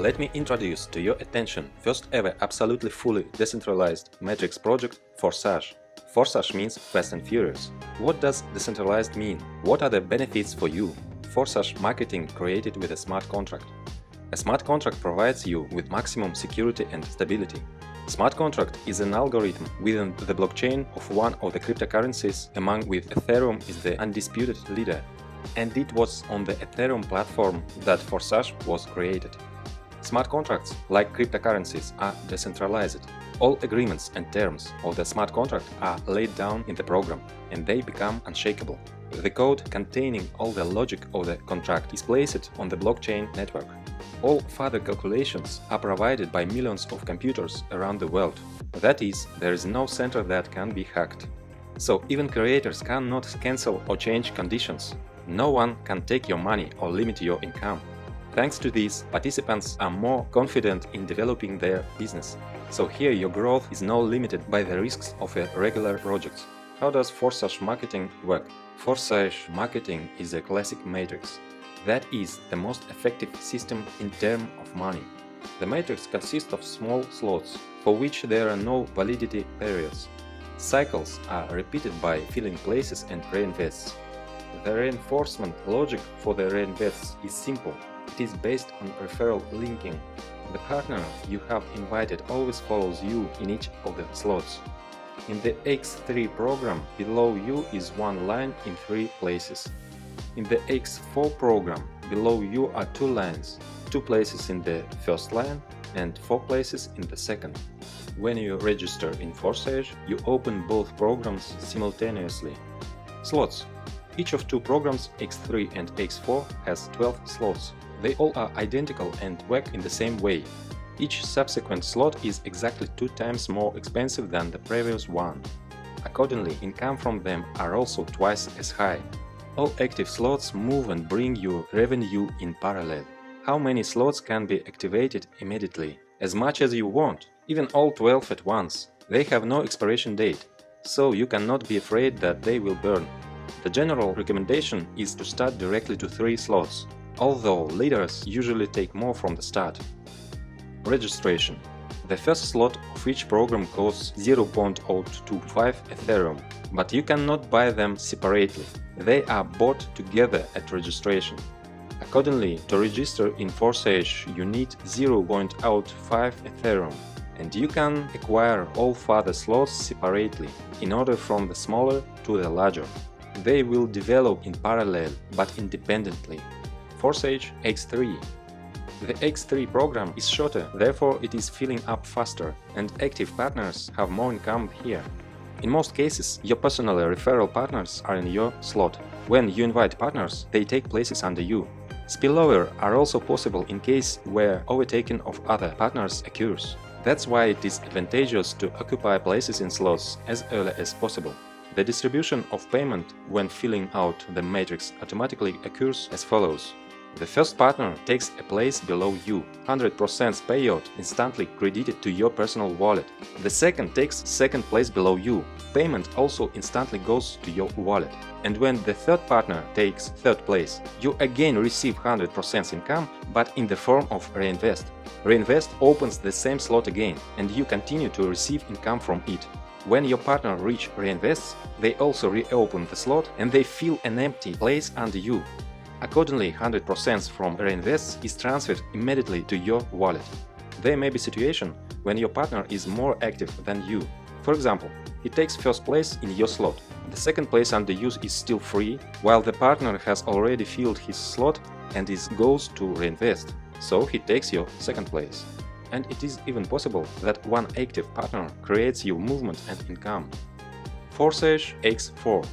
Let me introduce to your attention first ever absolutely fully decentralized matrix project Forsage. Forsage means fast and furious. What does decentralized mean? What are the benefits for you? Forsage marketing created with a smart contract. A smart contract provides you with maximum security and stability. Smart contract is an algorithm within the blockchain of one of the cryptocurrencies, among which Ethereum is the undisputed leader. And it was on the Ethereum platform that Forsage was created. Smart contracts, like cryptocurrencies, are decentralized. All agreements and terms of the smart contract are laid down in the program, and they become unshakable. The code containing all the logic of the contract is placed on the blockchain network. All further calculations are provided by millions of computers around the world. That is, there is no center that can be hacked. So even creators cannot cancel or change conditions. No one can take your money or limit your income. Thanks to this, participants are more confident in developing their business. So here your growth is not limited by the risks of a regular project. How does Forsage marketing work? Forsage marketing is a classic matrix. That is the most effective system in terms of money. The matrix consists of small slots, for which there are no validity periods. Cycles are repeated by filling places and reinvests. The reinforcement logic for the reinvests is simple. It is based on referral linking. The partner you have invited always follows you in each of the slots. In the X3 program, below you is one line in 3 places. In the X4 program, below you are 2 lines, 2 places in the first line and 4 places in the second. When you register in Forsage, you open both programs simultaneously. Slots. Each of 2 programs, X3 and X4, has 12 slots. They all are identical and work in the same way. Each subsequent slot is exactly 2 times more expensive than the previous one. Accordingly, income from them are also twice as high. All active slots move and bring you revenue in parallel. How many slots can be activated immediately? As much as you want, even all 12 at once. They have no expiration date, so you cannot be afraid that they will burn. The general recommendation is to start directly to 3 slots, although leaders usually take more from the start. Registration. The first slot of each program costs 0.025 Ethereum, but you cannot buy them separately. They are bought together at registration. Accordingly, to register in Forsage, you need 0.05 Ethereum, and you can acquire all further slots separately, in order from the smaller to the larger. They will develop in parallel, but independently. Forsage X3. The X3 program is shorter, therefore it is filling up faster, and active partners have more income here. In most cases, your personal referral partners are in your slot. When you invite partners, they take places under you. Spillover are also possible in case where overtaking of other partners occurs. That's why it is advantageous to occupy places in slots as early as possible. The distribution of payment when filling out the matrix automatically occurs as follows. The first partner takes a place below you, 100% payout instantly credited to your personal wallet. The second takes second place below you, payment also instantly goes to your wallet. And when the third partner takes third place, you again receive 100% income, but in the form of reinvest. Reinvest opens the same slot again, and you continue to receive income from it. When your partner reach reinvests, they also reopen the slot and they fill an empty place under you. Accordingly, 100% from reinvests is transferred immediately to your wallet. There may be situation when your partner is more active than you. For example, he takes first place in your slot. The second place under you is still free, while the partner has already filled his slot and goes to reinvest, so he takes your second place. And it is even possible that one active partner creates you movement and income. Forsage X4.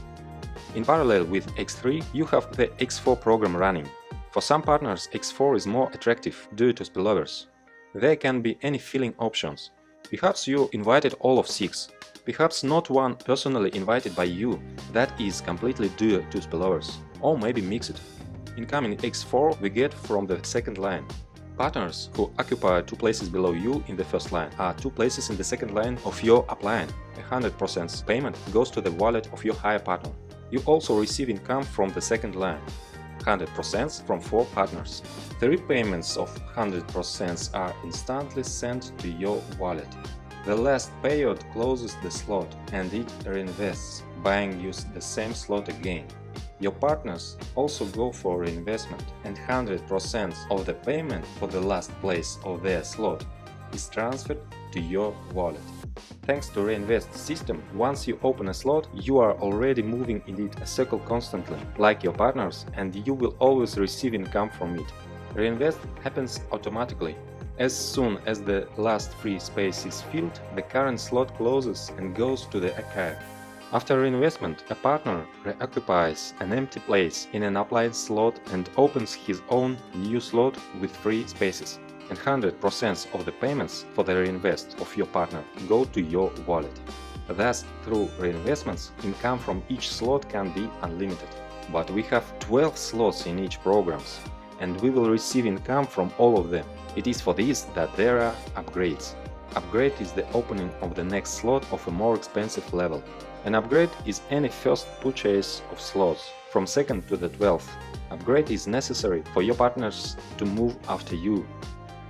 In parallel with X3, you have the X4 program running. For some partners, X4 is more attractive due to spillovers. There can be any filling options. Perhaps you invited all of 6. Perhaps not one personally invited by you, that is completely due to spillovers. Or maybe mixed. Incoming X4 we get from the second line. Partners who occupy 2 places below you in the first line are 2 places in the second line of your upline. 100% payment goes to the wallet of your higher partner. You also receive income from the second line. 100% from 4 partners. The repayments of 100% are instantly sent to your wallet. The last payout closes the slot and it reinvests, buying you the same slot again. Your partners also go for reinvestment, and 100% of the payment for the last place of their slot is transferred to your wallet. Thanks to Reinvest system, once you open a slot, you are already moving in it a circle constantly, like your partners, and you will always receive income from it. Reinvest happens automatically. As soon as the last free space is filled, the current slot closes and goes to the archive. After reinvestment, a partner reoccupies an empty place in an upline slot and opens his own new slot with free spaces. And 100% of the payments for the reinvest of your partner go to your wallet. Thus, through reinvestments, income from each slot can be unlimited. But we have 12 slots in each programs, and we will receive income from all of them. It is for this that there are upgrades. Upgrade is the opening of the next slot of a more expensive level. An upgrade is any first purchase of slots, from 2nd to the 12th. Upgrade is necessary for your partners to move after you,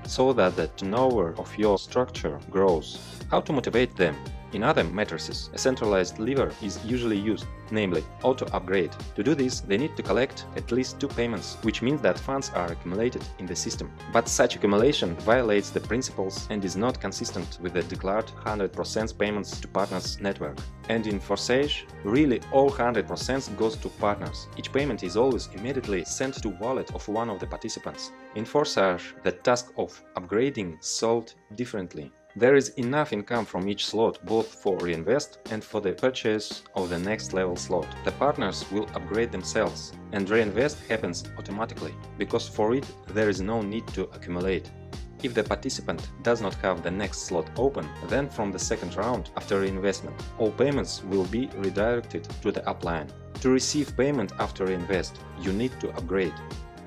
so that the turnover of your structure grows. How to motivate them? In other matrices, a centralized lever is usually used, namely auto-upgrade. To do this, they need to collect at least 2 payments, which means that funds are accumulated in the system. But such accumulation violates the principles and is not consistent with the declared 100% payments to partners network. And in Forsage, really all 100% goes to partners. Each payment is always immediately sent to wallet of one of the participants. In Forsage, the task of upgrading solved differently. There is enough income from each slot, both for reinvest and for the purchase of the next level slot. The partners will upgrade themselves, and reinvest happens automatically, because for it there is no need to accumulate. If the participant does not have the next slot open, then from the second round after reinvestment, all payments will be redirected to the upline. To receive payment after reinvest, you need to upgrade.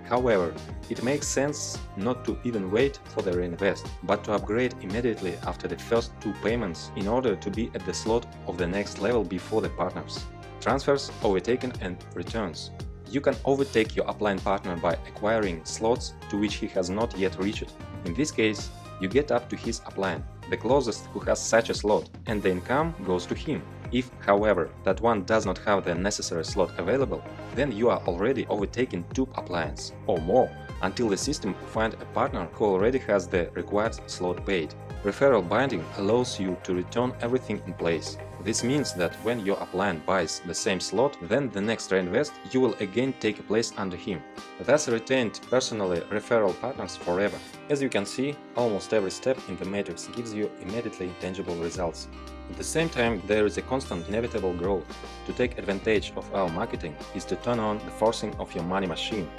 However, it makes sense not to even wait for the reinvest, but to upgrade immediately after the first 2 payments in order to be at the slot of the next level before the partners. Transfers, overtaken and returns. You can overtake your upline partner by acquiring slots to which he has not yet reached. In this case, you get up to his upline, the closest who has such a slot, and the income goes to him. If, however, that one does not have the necessary slot available, then you are already overtaking 2 uplines or more until the system finds a partner who already has the required slot paid. Referral binding allows you to return everything in place. This means that when your upline buys the same slot, then the next reinvest you will again take a place under him. Thus retained personally referral partners forever. As you can see, almost every step in the matrix gives you immediately tangible results. At the same time, there is a constant inevitable growth. To take advantage of our marketing is to turn on the forcing of your money machine.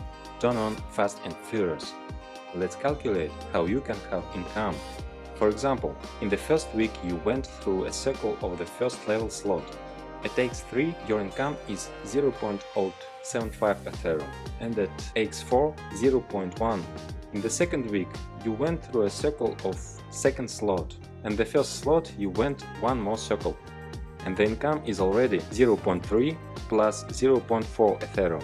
Turn on fast and furious. Let's calculate how you can have income. For example, in the first week you went through a circle of the first level slot. At x3 your income is 0.075 Ethereum and at x4 0.1. In the second week you went through a circle of second slot, and the first slot you went one more circle, and the income is already 0.3 plus 0.4 Ethereum.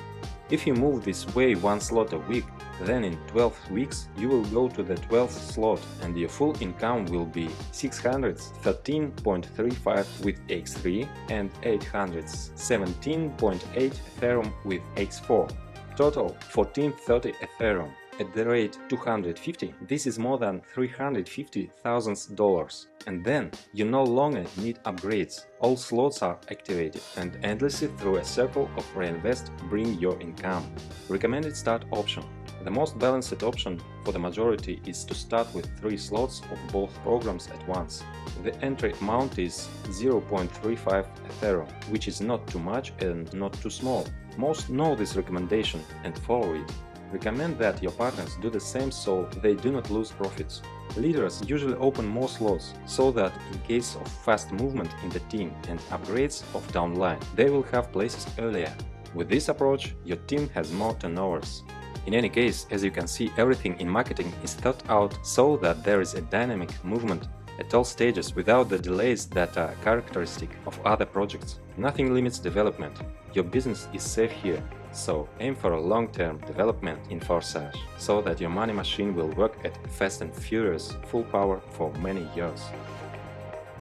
If you move this way one slot a week, then in 12 weeks you will go to the 12th slot and your full income will be 613.35 with x3 and 817.8 Ethereum with x4. Total 1430 Ethereum. At the rate 250, this is more than $350,000. And then you no longer need upgrades. All slots are activated and endlessly through a circle of reinvest bring your income. Recommended start option. The most balanced option for the majority is to start with 3 slots of both programs at once. The entry amount is 0.35 Ethereum, which is not too much and not too small. Most know this recommendation and follow it. Recommend that your partners do the same so they do not lose profits. Leaders usually open more slots, so that in case of fast movement in the team and upgrades of downline, they will have places earlier. With this approach, your team has more turnovers. In any case, as you can see, everything in marketing is thought out so that there is a dynamic movement at all stages without the delays that are characteristic of other projects. Nothing limits development. Your business is safe here. So aim for a long-term development in Forsage, so that your money machine will work at fast and furious full power for many years.